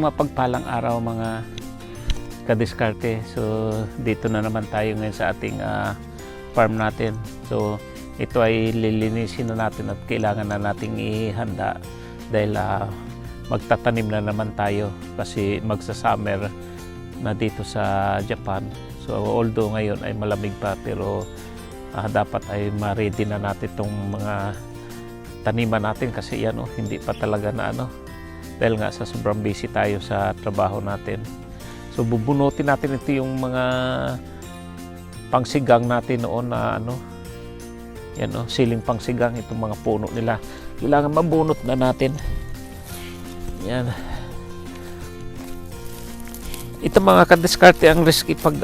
mapagpalang araw mga kadiskarte. So dito na naman tayo ngayon sa ating farm natin. So ito ay lilinisin na natin at kailangan na nating ihanda dahil magtatanim na naman tayo kasi magsa-summer na dito sa Japan. So although ngayon ay malamig pa, pero dapat ay ma-ready na natin itong mga taniman natin kasi yan hindi pa talaga na dahil nga sa sobrang busy tayo sa trabaho natin. So bubunutin natin ito yung mga pangsigang natin noon na yan siling pangsigang, itong mga puno nila. Kailangan mabunot na natin. Yan. Ito mga kadiskarte, ang risky pag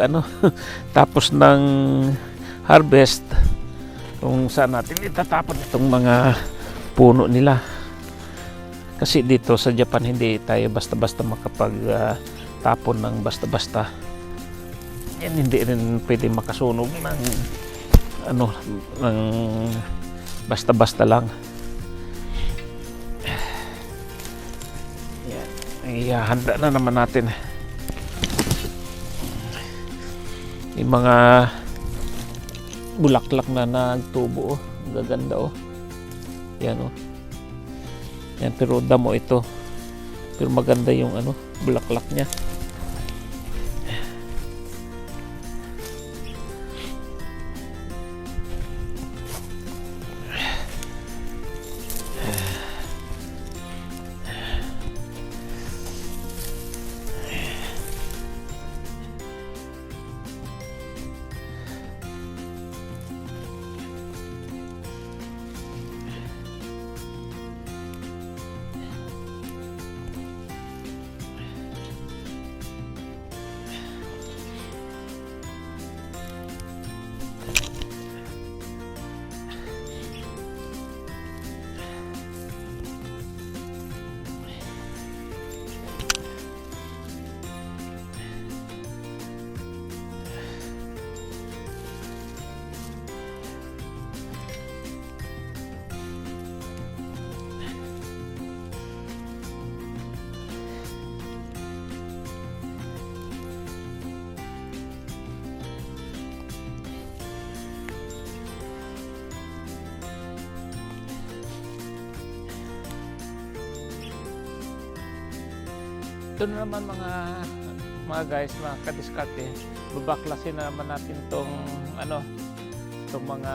tapos ng harvest kung saan natin itatapon itong mga puno nila. Kasi dito sa Japan hindi tayo basta-basta makapag tapon ng basta-basta. Yan, hindi rin pwede makasunog ng ng basta-basta lang. Yan, ihahanda na naman natin yung mga bulaklak na nagtubo. Ang gaganda yan yan, pero damo ito, pero maganda yung bulaklak niya. Ito na naman mga guys, mga kadiskarte, babaklasin na naman natin itong mga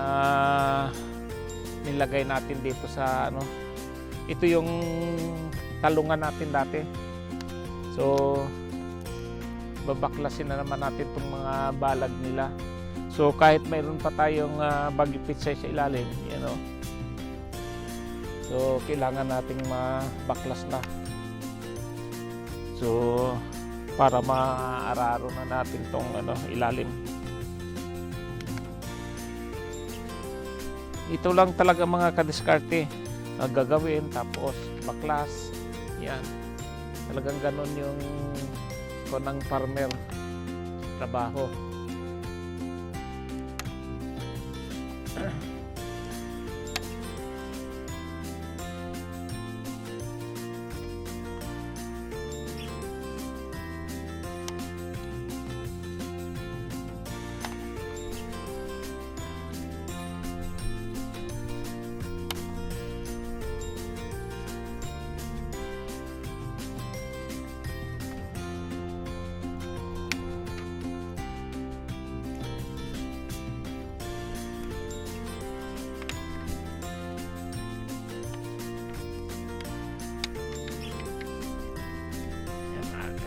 nilagay natin dito sa ito yung talungan natin dati. So babaklasin na naman natin itong mga balag nila. So kahit mayroon pa tayong bagyo pitsay sa ilalim, so kailangan nating mabaklas na. So para maararo na natin tong ilalim. Ito lang talaga mga kadiskarte gagawin, tapos baklas. Yan, talagang ganon yung ng farmer trabaho.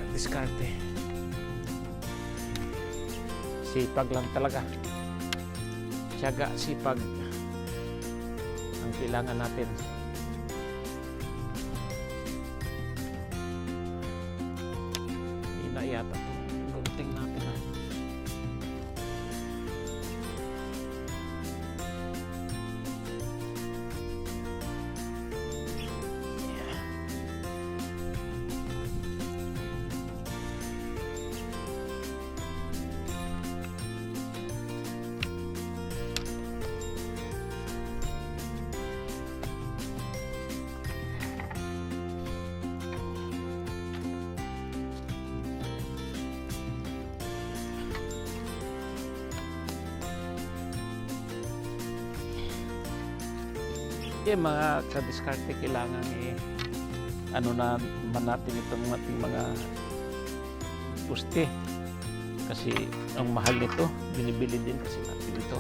Diskarte. Sipag lang talaga. Tiyaga, sipag ang kailangan natin. Hindi na yata itong gunting natin Okay, mga kadiskarte, kailangan ano na man natin itong ating mga puste. Kasi ang mahal nito, binibili din kasi natin ito.